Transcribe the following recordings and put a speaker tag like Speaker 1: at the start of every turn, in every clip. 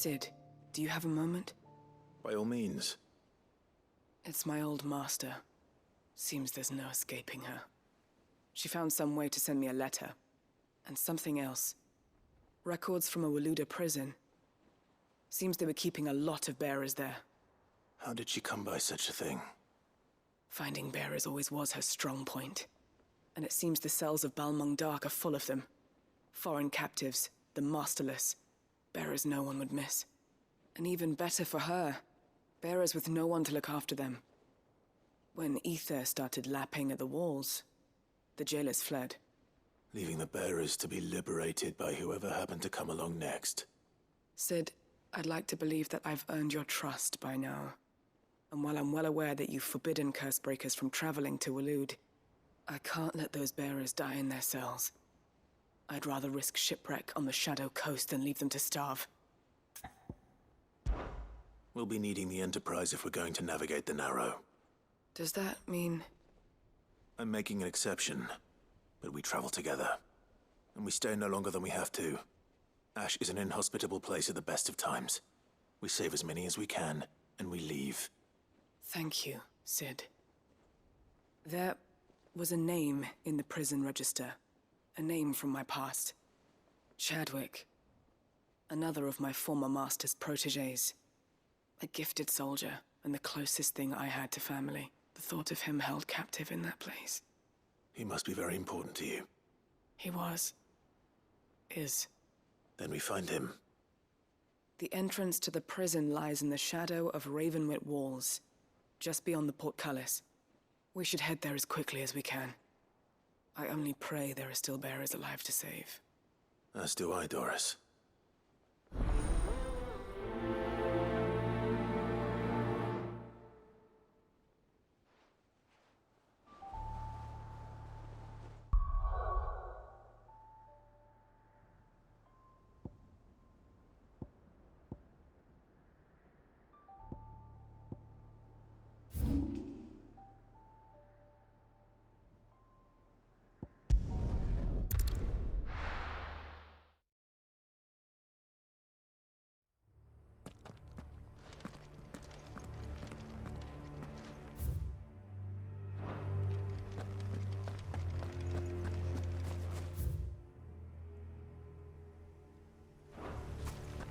Speaker 1: Sid, do you have a moment?
Speaker 2: By all means.
Speaker 1: It's my old master. Seems there's no escaping her. She found some way to send me a letter. And something else. Records from a Waluda prison. Seems they were keeping a lot of bearers there.
Speaker 2: How did she come by such a thing?
Speaker 1: Finding bearers always was her strong point. And it seems the cells of Balmung Dark are full of them. Foreign captives, the masterless. Bearers no one would miss. And even better for her, bearers with no one to look after them. When ether started lapping at the walls, the jailers fled.
Speaker 2: Leaving the bearers to be liberated by whoever happened to come along next.
Speaker 1: Sid, I'd like to believe that I've earned your trust by now. And while I'm well aware that you've forbidden Cursebreakers from traveling to Waloed, I can't let those bearers die in their cells. I'd rather risk shipwreck on the Shadow Coast than leave them to starve.
Speaker 2: We'll be needing the Enterprise if we're going to navigate the Narrow.
Speaker 1: Does that mean...
Speaker 2: I'm making an exception, but we travel together. And we stay no longer than we have to. Ash is an inhospitable place at the best of times. We save as many as we can, and we leave.
Speaker 1: Thank you, Sid. There was a name in the prison register. A name from my past. Chadwick. Another of my former master's protégés. A gifted soldier, and the closest thing I had to family. The thought of him held captive in that place.
Speaker 2: He must be very important to you.
Speaker 1: He was. Is.
Speaker 2: Then we find him.
Speaker 1: The entrance to the prison lies in the shadow of Ravenwit Walls, just beyond the portcullis. We should head there as quickly as we can. I only pray there are still bearers alive to save.
Speaker 2: As do I, Doris.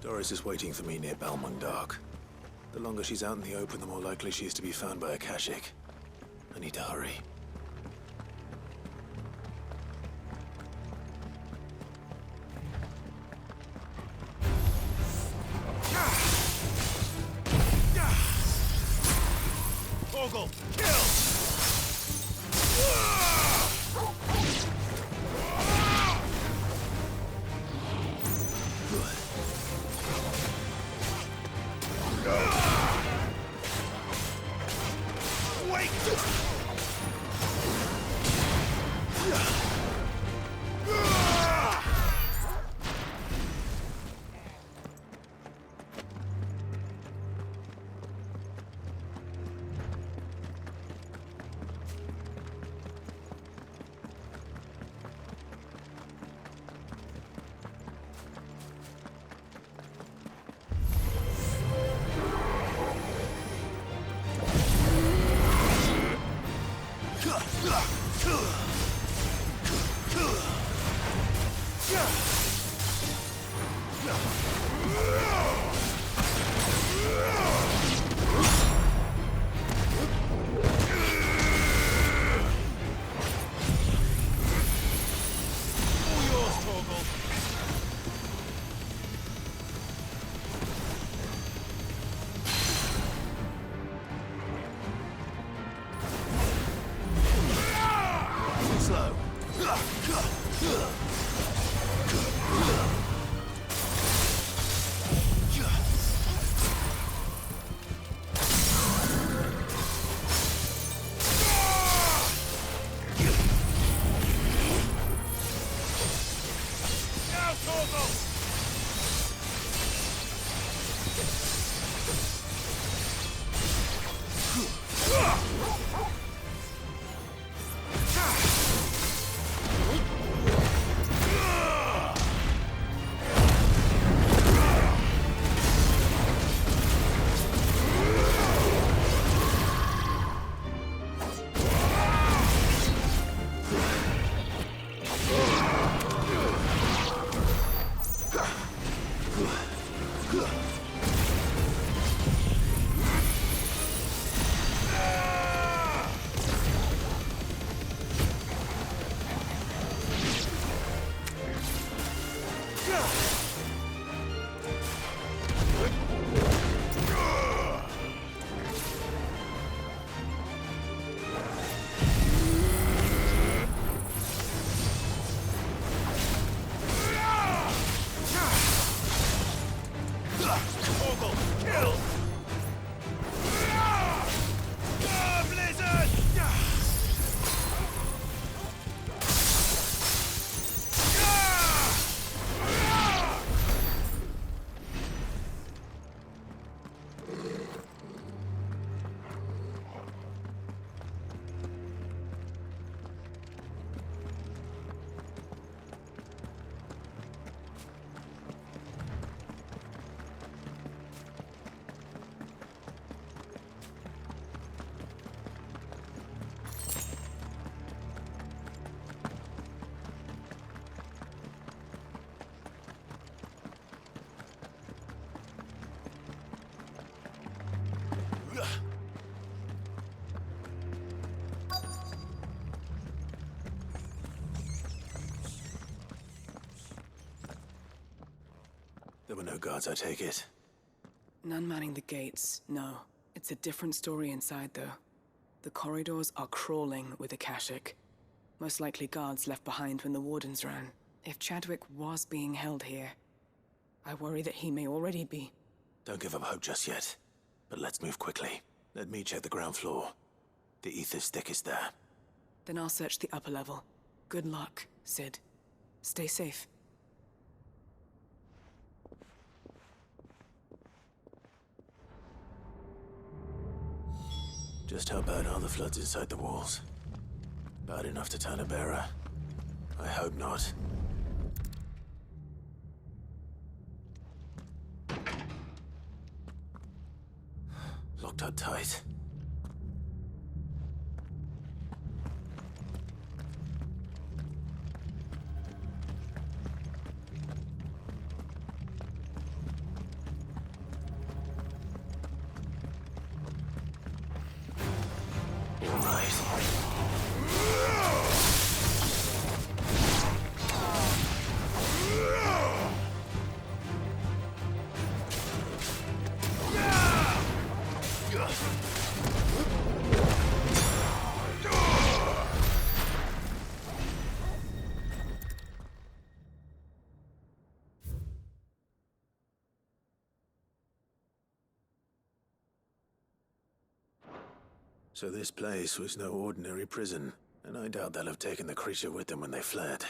Speaker 2: Doris is waiting for me near Balmung Dark. The longer she's out in the open, the more likely she is to be found by a Kashyyyk. I need to hurry.
Speaker 3: Vogel, kill!
Speaker 2: There were no guards, I take it.
Speaker 1: None manning the gates, no. It's a different story inside, though. The corridors are crawling with Akashic. Most likely guards left behind when the Wardens ran. If Chadwick was being held here, I worry that he may already be.
Speaker 2: Don't give up hope just yet. But let's move quickly. Let me check the ground floor. The ether's stick is there.
Speaker 1: Then I'll search the upper level. Good luck, Sid. Stay safe.
Speaker 2: Just how bad are the floods inside the walls? Bad enough to turn a bearer? I hope not. Locked up tight. All right. So this place was no ordinary prison, and I doubt they'll have taken the creature with them when they fled.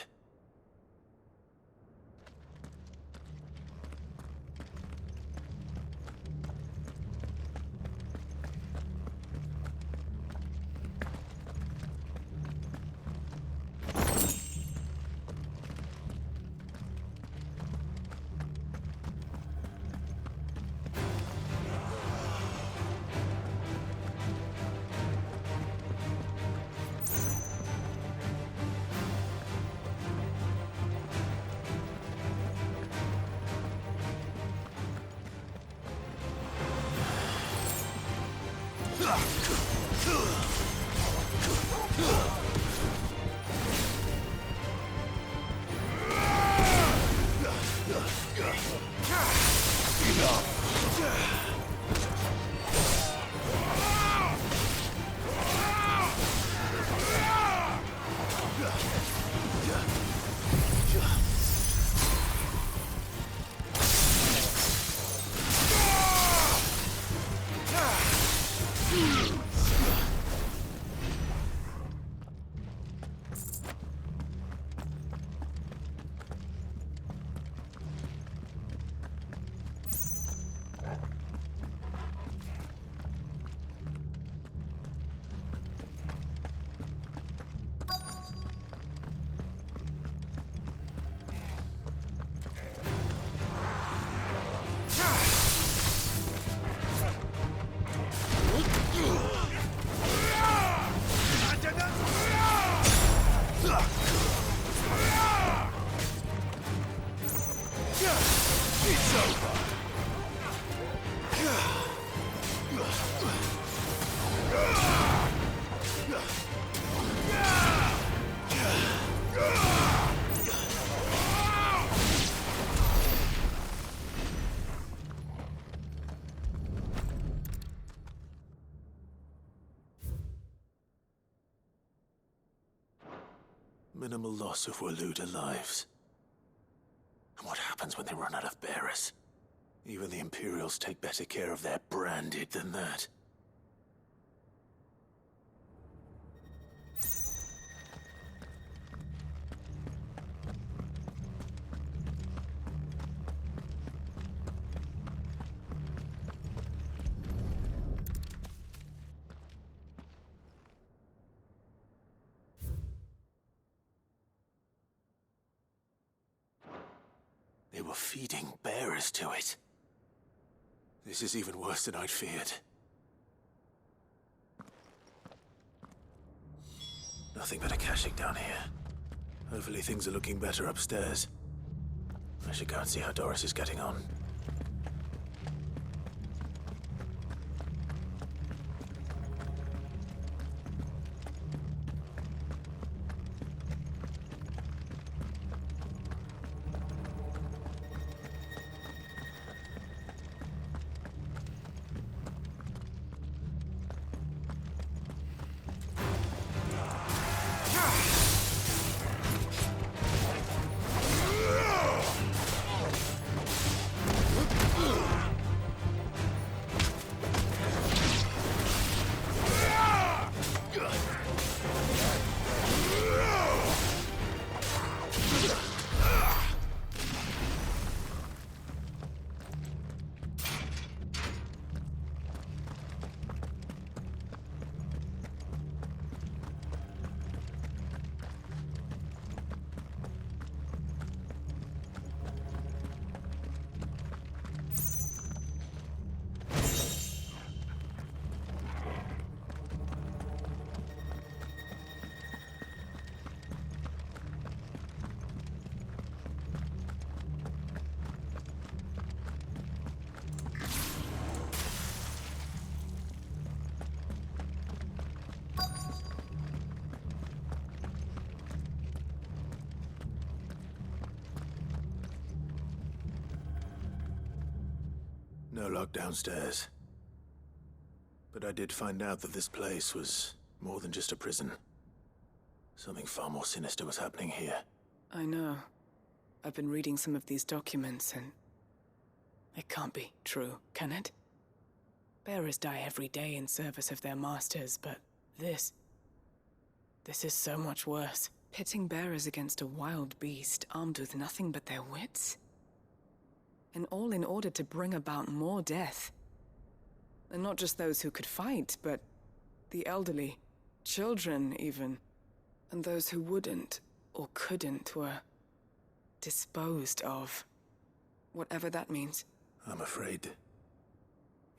Speaker 2: Minimal loss of Waluda lives. And what happens when they run out of bearers? Even the Imperials take better care of their branded than that. They were feeding bearers to it. This is even worse than I'd feared. Nothing but Akashic down here. Hopefully things are looking better upstairs. I should go and see how Doris is getting on. No lock downstairs. But I did find out that this place was more than just a prison. Something far more sinister was happening here.
Speaker 1: I know. I've been reading some of these documents and... it can't be true, can it? Bearers die every day in service of their masters, but this is so much worse. Pitting bearers against a wild beast armed with nothing but their wits? And all in order to bring about more death. And not just those who could fight, but the elderly, children even. And those who wouldn't or couldn't were disposed of. Whatever that means.
Speaker 2: I'm afraid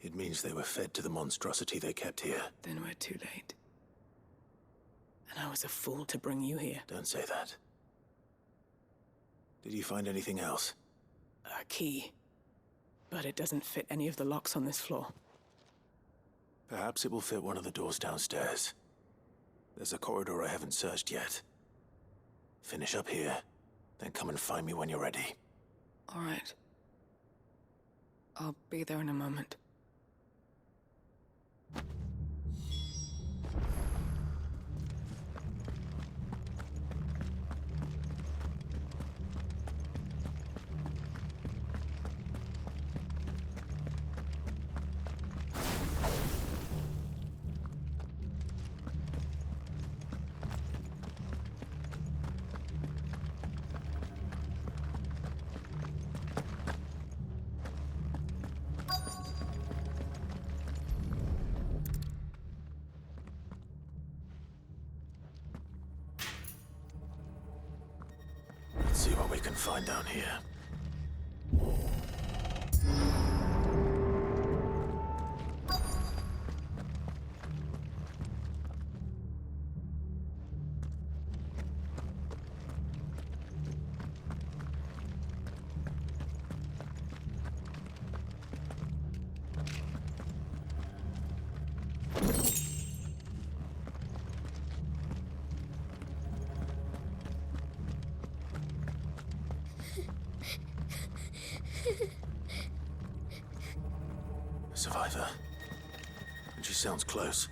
Speaker 2: it means they were fed to the monstrosity they kept here.
Speaker 1: Then we're too late. And I was a fool to bring you here.
Speaker 2: Don't say that. Did you find anything else?
Speaker 1: A key. But it doesn't fit any of the locks on this floor.
Speaker 2: Perhaps it will fit one of the doors downstairs. There's a corridor I haven't searched yet. Finish up here, then come and find me when you're ready.
Speaker 1: All right. I'll be there in a moment.
Speaker 2: Let's see what we can find down here. Survivor. And she sounds close.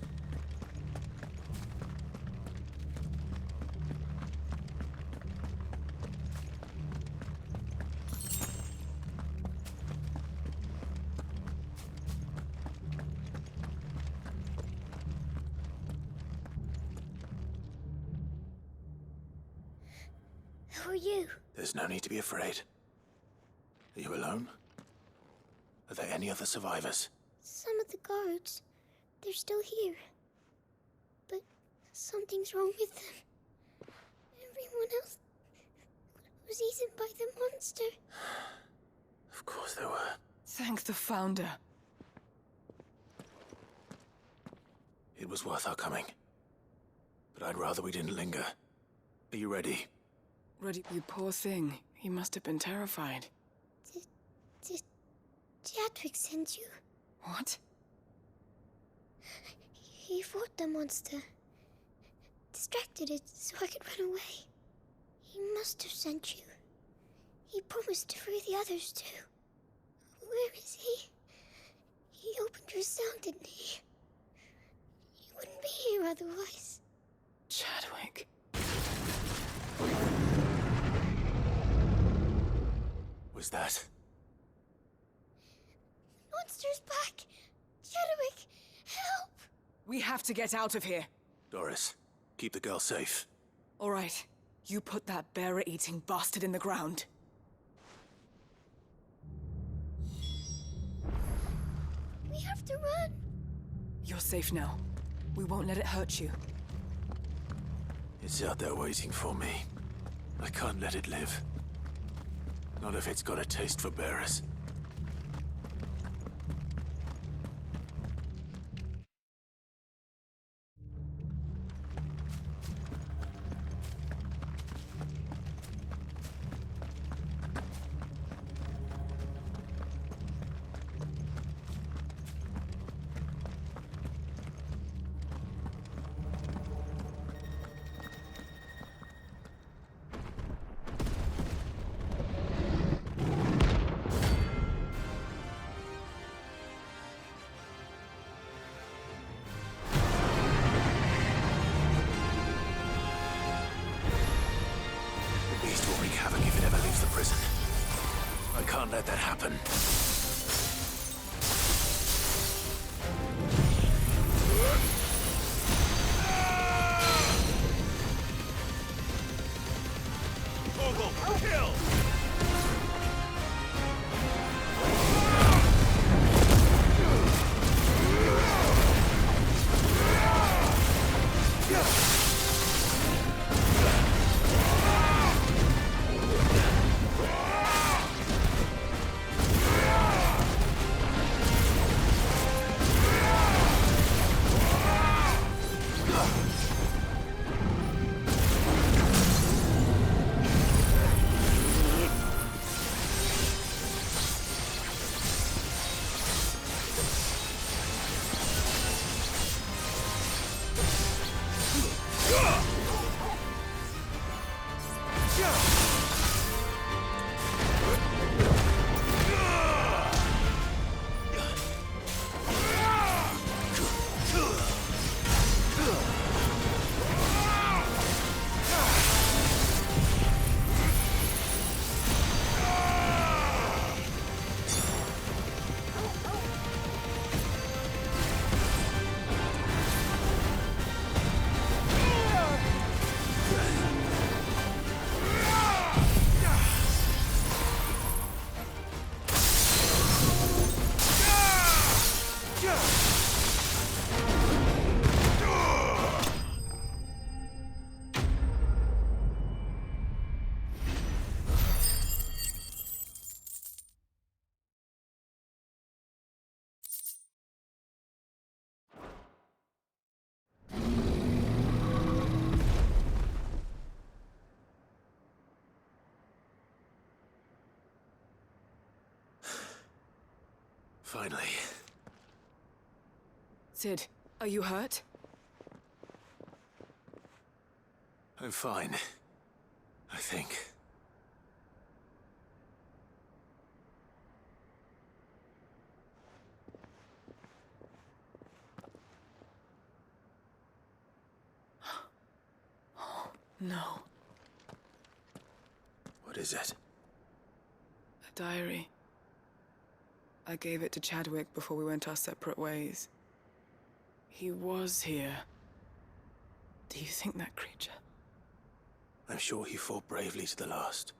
Speaker 4: Who are you?
Speaker 2: There's no need to be afraid. Are you alone? Are there any other survivors?
Speaker 4: Some of the guards. They're still here. But something's wrong with them. Everyone else was eaten by the monster.
Speaker 2: Of course there were.
Speaker 1: Thank the Founder.
Speaker 2: It was worth our coming. But I'd rather we didn't linger. Are you ready?
Speaker 1: Ready? You poor thing. He must have been terrified.
Speaker 4: Did Chadwick send you?
Speaker 1: What?
Speaker 4: He fought the monster. Distracted it so I could run away. He must have sent you. He promised to free the others too. Where is he? He opened your cell, didn't he? He wouldn't be here otherwise.
Speaker 1: Chadwick.
Speaker 2: Was that?
Speaker 4: Monster's back! Chadwick, help!
Speaker 1: We have to get out of here.
Speaker 2: Doris, keep the girl safe.
Speaker 1: All right. You put that bearer-eating bastard in the ground.
Speaker 4: We have to run!
Speaker 1: You're safe now. We won't let it hurt you.
Speaker 2: It's out there waiting for me. I can't let it live. Not if it's got a taste for bearers. prison. I can't let that happen.
Speaker 3: Vogel, kill!
Speaker 2: Finally.
Speaker 1: Sid, are you hurt?
Speaker 2: I'm fine. I think.
Speaker 1: No.
Speaker 2: What is it?
Speaker 1: A diary. I gave it to Chadwick before we went our separate ways. He was here. Do you think that creature?
Speaker 2: I'm sure he fought bravely to the last.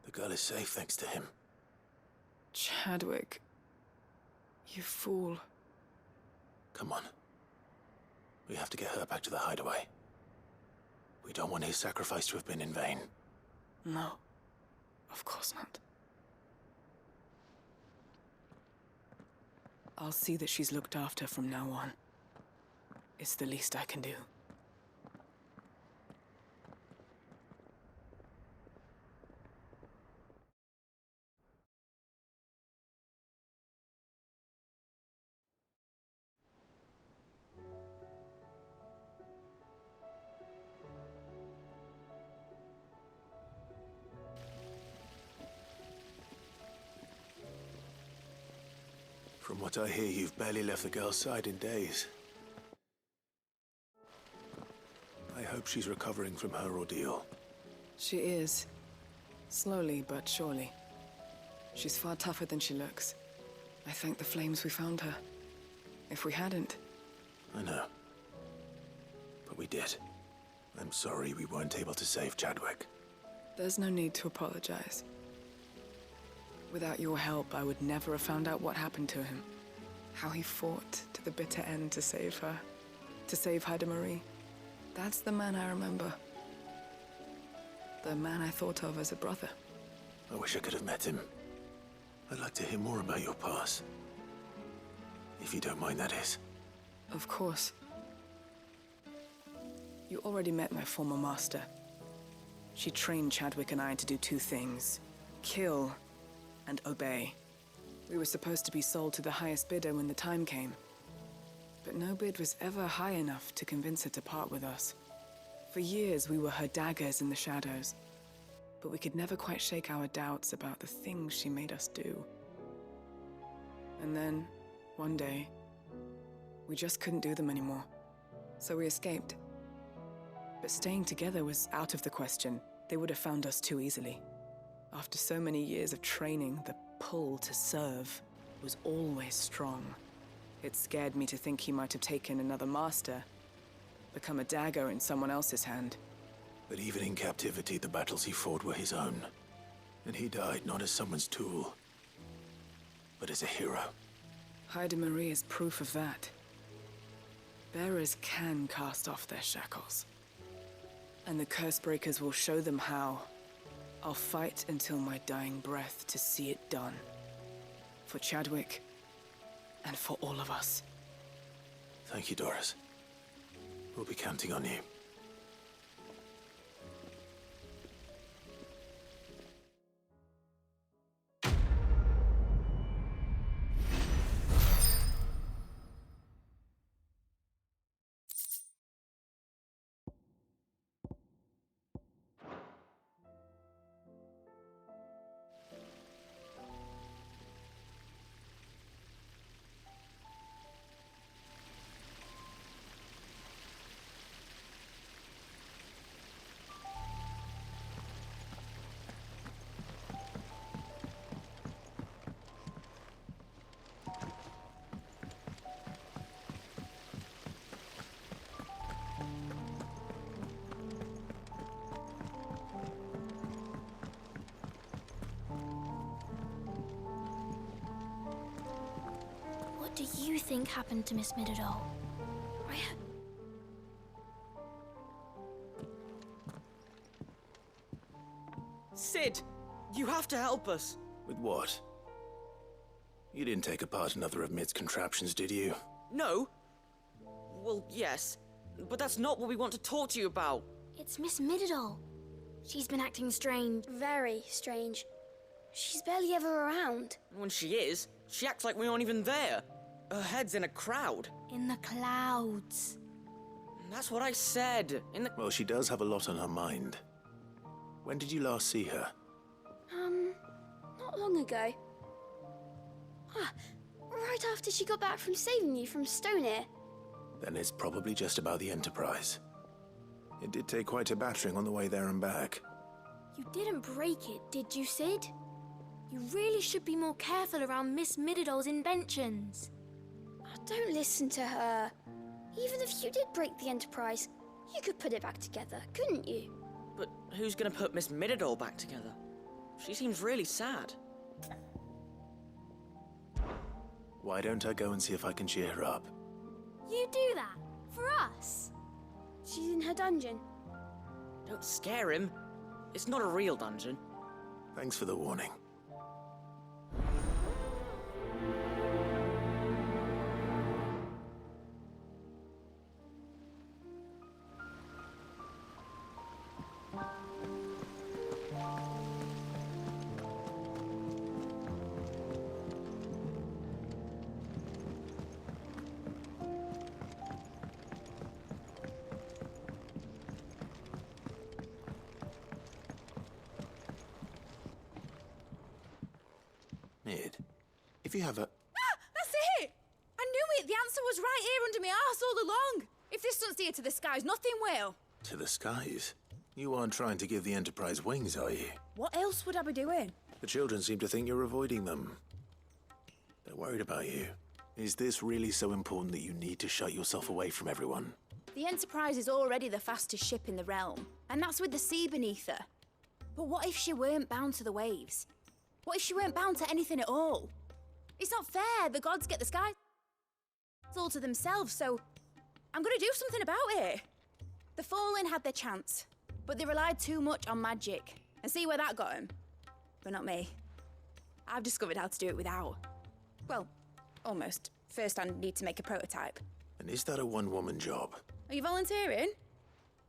Speaker 2: The girl is safe thanks to him.
Speaker 1: Chadwick. You fool.
Speaker 2: Come on. We have to get her back to the hideaway. We don't want his sacrifice to have been in vain.
Speaker 1: No. Of course not. I'll see that she's looked after from now on. It's the least I can do.
Speaker 2: From what I hear, you've barely left the girl's side in days. I hope she's recovering from her ordeal.
Speaker 1: She is. Slowly but surely. She's far tougher than she looks. I thank the flames we found her. If we hadn't...
Speaker 2: I know. But we did. I'm sorry we weren't able to save Chadwick.
Speaker 1: There's no need to apologize. Without your help, I would never have found out what happened to him. How he fought to the bitter end to save her. To save Haida Marie. That's the man I remember. The man I thought of as a brother.
Speaker 2: I wish I could have met him. I'd like to hear more about your past. If you don't mind, that is.
Speaker 1: Of course. You already met my former master. She trained Chadwick and I to do two things. Kill and obey. We were supposed to be sold to the highest bidder when the time came. But no bid was ever high enough to convince her to part with us. For years, we were her daggers in the shadows. But we could never quite shake our doubts about the things she made us do. And then, one day, we just couldn't do them anymore. So we escaped. But staying together was out of the question. They would have found us too easily. After so many years of training, the pull to serve was always strong. It scared me to think he might have taken another master, become a dagger in someone else's hand.
Speaker 2: But even in captivity, the battles he fought were his own. And he died not as someone's tool, but as a hero.
Speaker 1: Haida Marie is proof of that. Bearers can cast off their shackles. And the Cursebreakers will show them how. I'll fight until my dying breath to see it done. For Chadwick, and for all of us.
Speaker 2: Thank you, Doris. We'll be counting on you.
Speaker 4: What do you think happened to Miss Midadol?
Speaker 5: Sid, you have to help us.
Speaker 2: With what? You didn't take apart another of Mid's contraptions, did you?
Speaker 5: No? Well, yes. But that's not what we want to talk to you about.
Speaker 4: It's Miss Midadol. She's been acting strange. Very strange. She's barely ever around.
Speaker 5: When she is, she acts like we aren't even there. Her head's in a crowd.
Speaker 4: In the clouds.
Speaker 5: That's what I said.
Speaker 2: Well, she does have a lot on her mind. When did you last see her?
Speaker 4: Not long ago. Right after she got back from saving you from Stonear.
Speaker 2: Then it's probably just about the Enterprise. It did take quite a battering on the way there and back.
Speaker 4: You didn't break it, did you, Sid? You really should be more careful around Miss Midadol's inventions. Don't listen to her. Even if you did break the Enterprise, you could put it back together, couldn't you?
Speaker 5: But who's gonna put Miss Midadol back together? She seems really sad.
Speaker 2: Why don't I go and see if I can cheer her up?
Speaker 4: You do that? For us? She's in her dungeon.
Speaker 5: Don't scare him. It's not a real dungeon.
Speaker 2: Thanks for the warning. Mid, if you have a...
Speaker 6: That's it! I knew it! The answer was right here under my arse all along! If this doesn't steer to the skies, nothing will!
Speaker 2: To the skies? You aren't trying to give the Enterprise wings, are you?
Speaker 6: What else would I be doing?
Speaker 2: The children seem to think you're avoiding them. They're worried about you. Is this really so important that you need to shut yourself away from everyone?
Speaker 6: The Enterprise is already the fastest ship in the realm, and that's with the sea beneath her. But what if she weren't bound to the waves? What if she weren't bound to anything at all? It's not fair. The gods get the skies all to themselves, so I'm gonna do something about it. The Fallen had their chance, but they relied too much on magic. And see where that got them? But not me. I've discovered how to do it without. Well, almost. First, I need to make a prototype.
Speaker 2: And is that a one-woman job?
Speaker 6: Are you volunteering?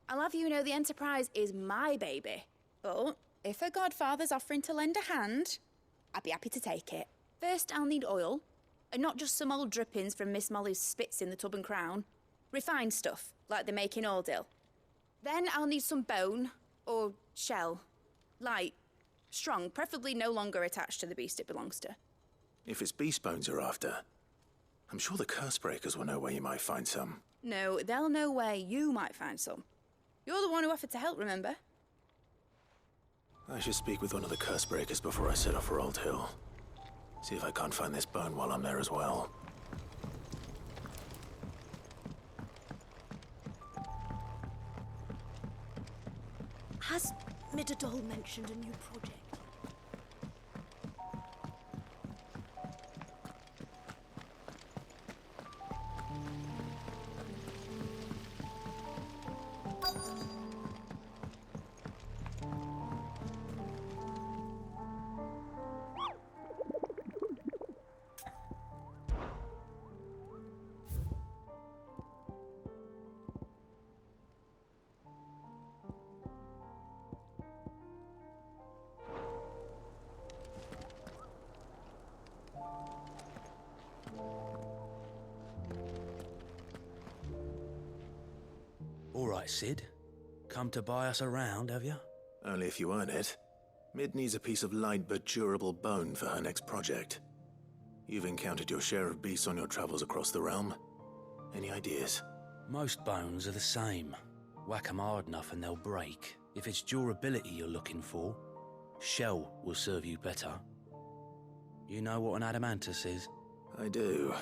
Speaker 6: I'll have you know the Enterprise is my baby. But if her godfather's offering to lend a hand, I'd be happy to take it. First, I'll need oil, and not just some old drippings from Miss Molly's spits in the Tub and Crown. Refined stuff, like they make in Ordill. Then I'll need some bone, or shell. Light, strong, preferably no longer attached to the beast it belongs to.
Speaker 2: If it's beast bones you're after, I'm sure the Cursebreakers will know where you might find some.
Speaker 6: No, they'll know where you might find some. You're the one who offered to help, remember?
Speaker 2: I should speak with one of the curse breakers before I set off for Old Hill. See if I can't find this bone while I'm there as well.
Speaker 7: Has Midadol mentioned a new project?
Speaker 8: All right, Sid. Come to buy us around, have you?
Speaker 2: Only if you earn it. Mid needs a piece of light but durable bone for her next project. You've encountered your share of beasts on your travels across the realm. Any ideas?
Speaker 8: Most bones are the same. Whack 'em hard enough and they'll break. If it's durability you're looking for, shell will serve you better. You know what an adamantus is?
Speaker 2: I do.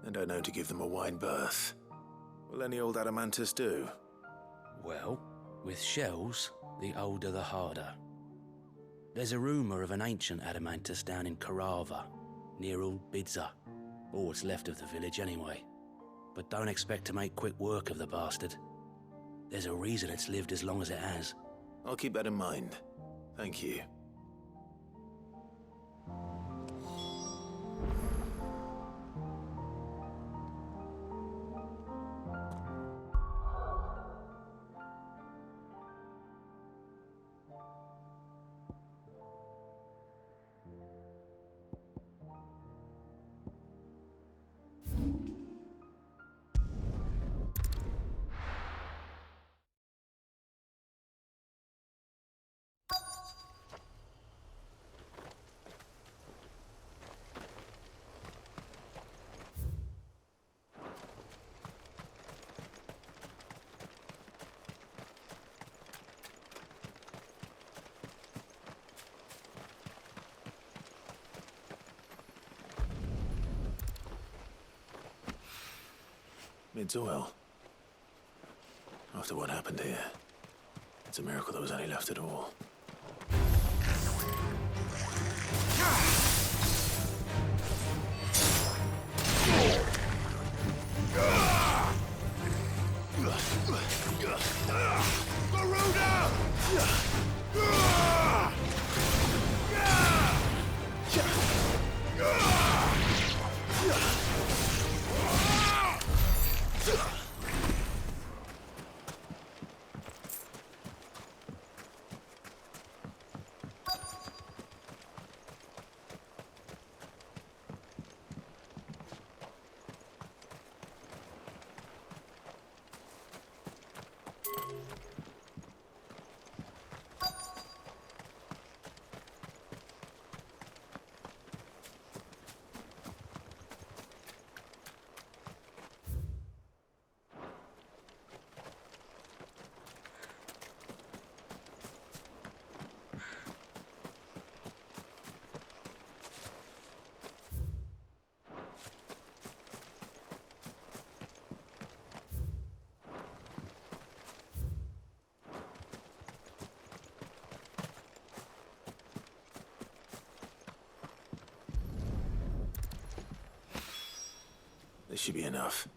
Speaker 2: And I know to give them a wide berth. Will any old adamantus do?
Speaker 8: Well, with shells, the older the harder. There's a rumour of an ancient adamantus down in Karava, near Old Bidza, or what's left of the village anyway. But don't expect to make quick work of the bastard. There's a reason it's lived as long as it has.
Speaker 2: I'll keep that in mind. Thank you. Mid's oil. After what happened here, it's a miracle there was any left at all. This should be enough.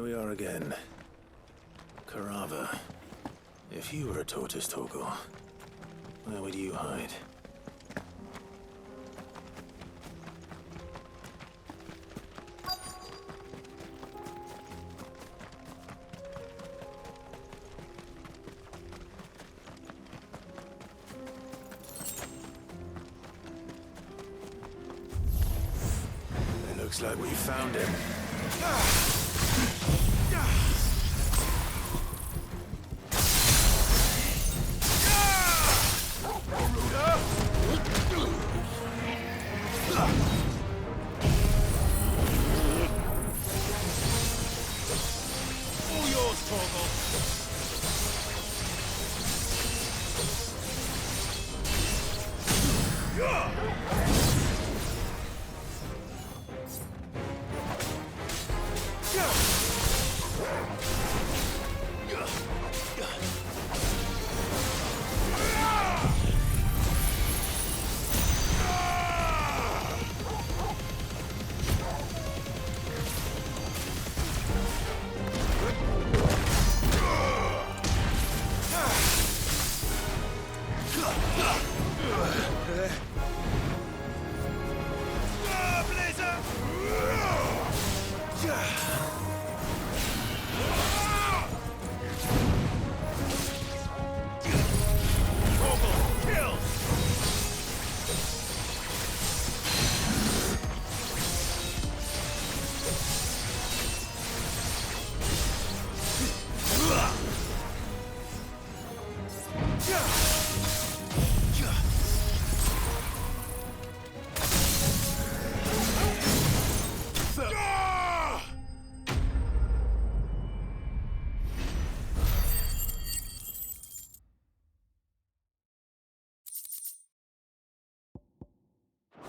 Speaker 2: we are again. Carava. If you were a tortoise, Torgal, where would you hide? It looks like we found him.
Speaker 3: All yours, Torgal.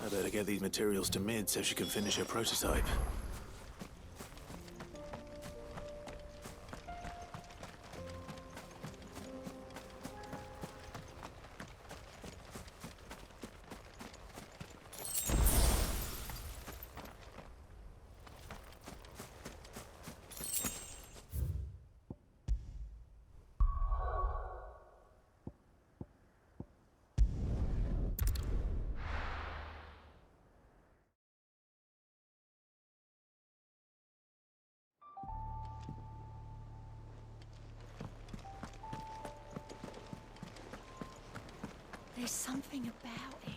Speaker 2: I better get these materials to Mid so she can finish her prototype.
Speaker 6: There's something about it.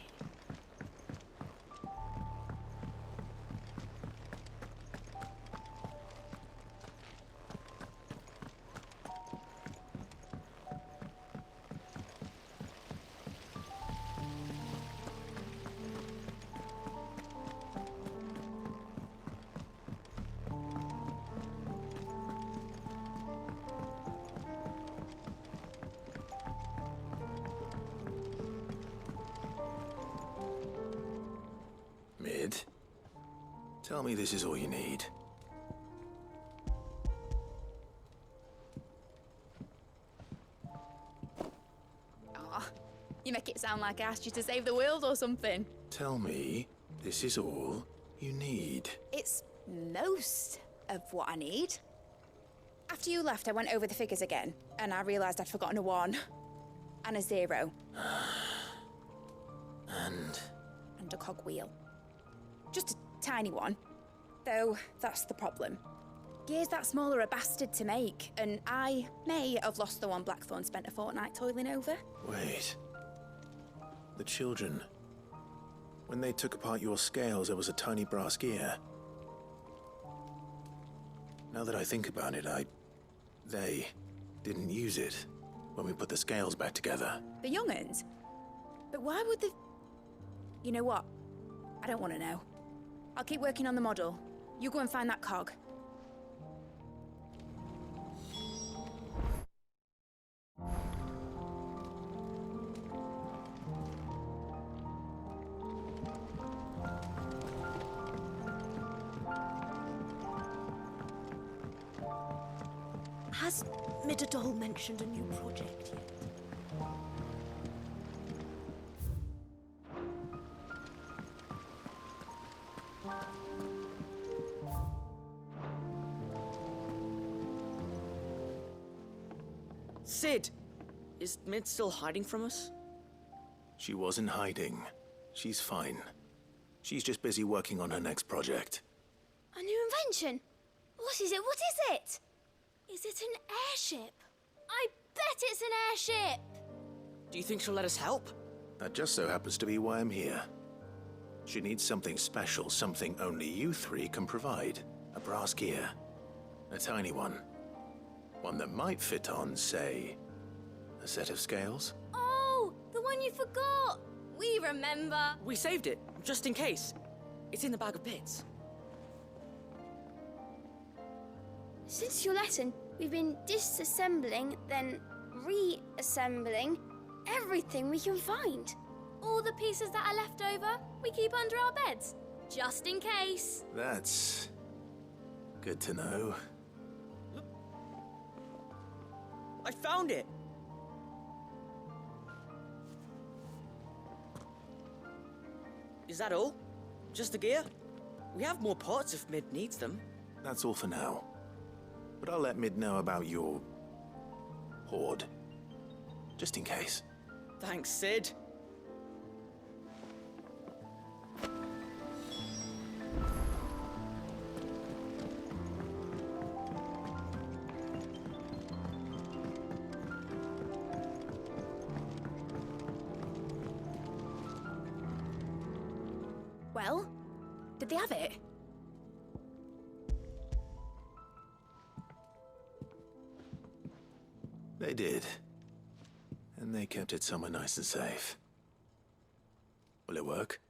Speaker 2: Mid, tell me this is all you need.
Speaker 6: Aw, you make it sound like I asked you to save the world or something.
Speaker 2: Tell me this is all you need.
Speaker 6: It's most of what I need. After you left, I went over the figures again, and I realised I'd forgotten a 1 and a 0. And a cogwheel. Just a tiny one. Though, that's the problem. Gears that small are a bastard to make, and I may have lost the one Blackthorn spent a fortnight toiling over.
Speaker 2: Wait. The children. When they took apart your scales, there was a tiny brass gear. Now that I think about it, they didn't use it when we put the scales back together.
Speaker 6: The young'uns? But why would the... You know what? I don't want to know. I'll keep working on the model. You go and find that cog.
Speaker 7: Has Midadol mentioned a new project yet?
Speaker 5: Sid! Is Mid still hiding from us?
Speaker 2: She wasn't hiding. She's fine. She's just busy working on her next project.
Speaker 4: A new invention? What is it? What is it?
Speaker 7: Is it an airship? I bet it's an airship!
Speaker 5: Do you think she'll let us help?
Speaker 2: That just so happens to be why I'm here. She needs something special, something only you three can provide. A brass gear. A tiny one. One that might fit on, say, a set of scales?
Speaker 7: Oh, the one you forgot! We remember.
Speaker 5: We saved it, just in case. It's in the bag of bits.
Speaker 4: Since your lesson, we've been disassembling, then reassembling everything we can find.
Speaker 7: All the pieces that are left over, we keep under our beds, just in case.
Speaker 2: That's good to know.
Speaker 5: I found it! Is that all? Just the gear? We have more parts if Mid needs them.
Speaker 2: That's all for now. But I'll let Mid know about your hoard. Just in case.
Speaker 5: Thanks, Sid.
Speaker 6: Well, did they have it?
Speaker 2: They did. And they kept it somewhere nice and safe. Will it work?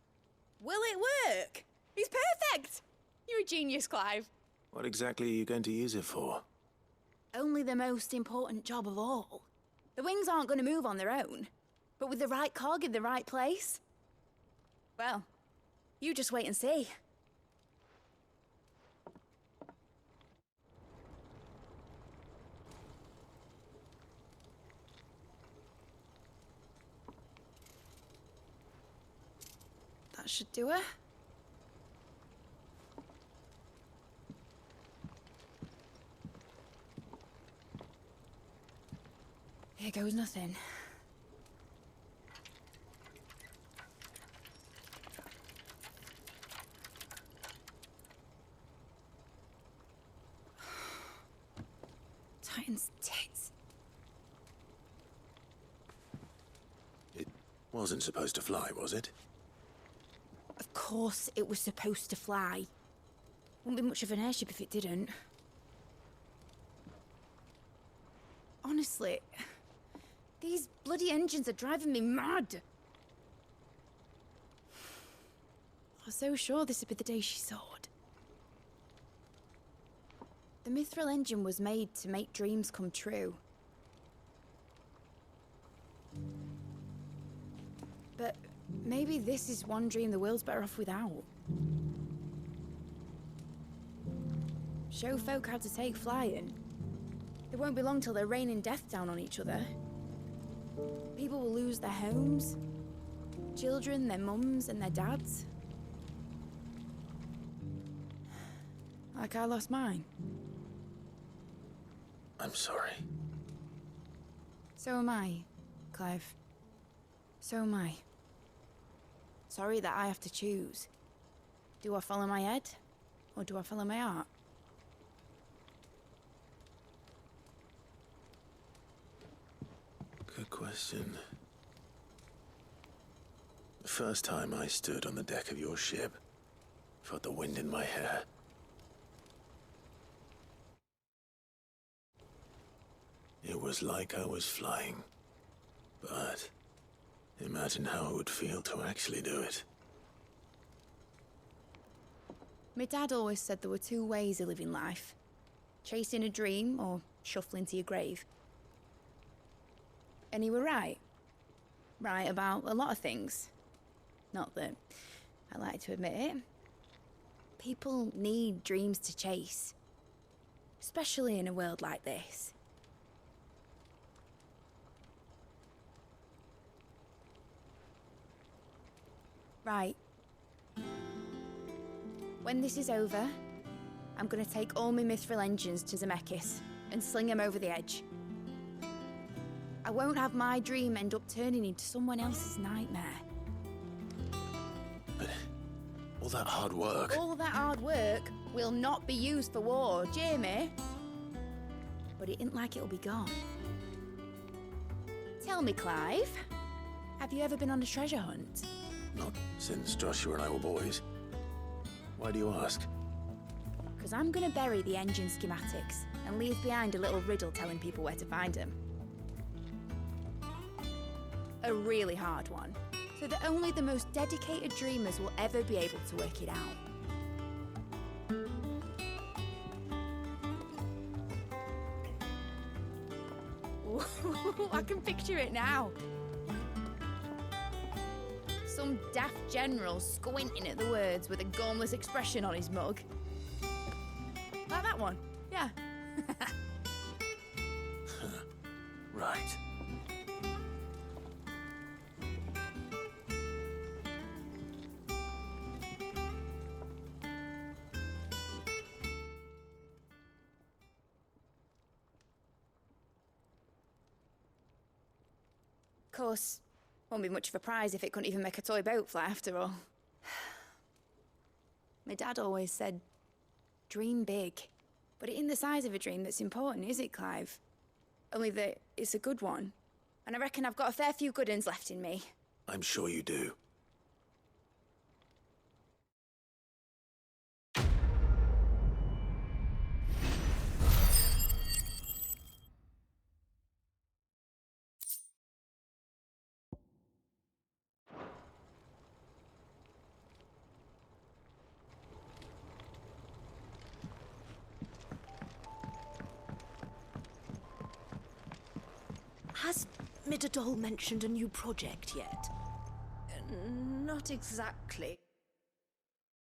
Speaker 6: Will it work? It's perfect! You're a genius, Clive.
Speaker 2: What exactly are you going to use it for?
Speaker 6: Only the most important job of all. The wings aren't going to move on their own. But with the right cog in the right place... well, you just wait and see. That should do it. Here goes nothing. Titan's tits.
Speaker 2: It wasn't supposed to fly, was it?
Speaker 6: Of course it was supposed to fly. Wouldn't be much of an airship if it didn't. Honestly, these bloody engines are driving me mad. I was so sure this would be the day she soared. The Mithril engine was made to make dreams come true. But maybe this is one dream the world's better off without. Show folk how to take flying. It won't be long till they're raining death down on each other. People will lose their homes. Children, their mums and their dads. Like I lost mine.
Speaker 2: I'm sorry.
Speaker 6: So am I, Clive. So am I. Sorry that I have to choose. Do I follow my head, or do I follow my heart?
Speaker 2: Good question. The first time I stood on the deck of your ship, felt the wind in my hair. It was like I was flying. But imagine how it would feel to actually do it.
Speaker 6: My dad always said there were two ways of living life. Chasing a dream or shuffling to your grave. And he were right. Right about a lot of things. Not that I like to admit it. People need dreams to chase. Especially in a world like this. Right. When this is over, I'm gonna take all my Mithril engines to Zemeckis and sling them over the edge. I won't have my dream end up turning into someone else's nightmare.
Speaker 2: But all that hard work...
Speaker 6: All that hard work will not be used for war, Jamie. But it ain't like it'll be gone. Tell me, Clive, have you ever been on a treasure hunt?
Speaker 2: Not since Joshua and I were boys. Why do you ask?
Speaker 6: Because I'm going to bury the engine schematics and leave behind a little riddle telling people where to find them. A really hard one, so that only the most dedicated dreamers will ever be able to work it out. I can picture it now. Some daft general squinting at the words with a gormless expression on his mug. Like that one, yeah.
Speaker 2: Right.
Speaker 6: Of course, won't be much of a prize if it couldn't even make a toy boat fly after all. My dad always said, dream big. But it ain't the size of a dream that's important, is it, Clive? Only that it's a good one. And I reckon I've got a fair few good uns left in me.
Speaker 2: I'm sure you do.
Speaker 9: Has Midadol mentioned a new project yet?
Speaker 10: Not exactly.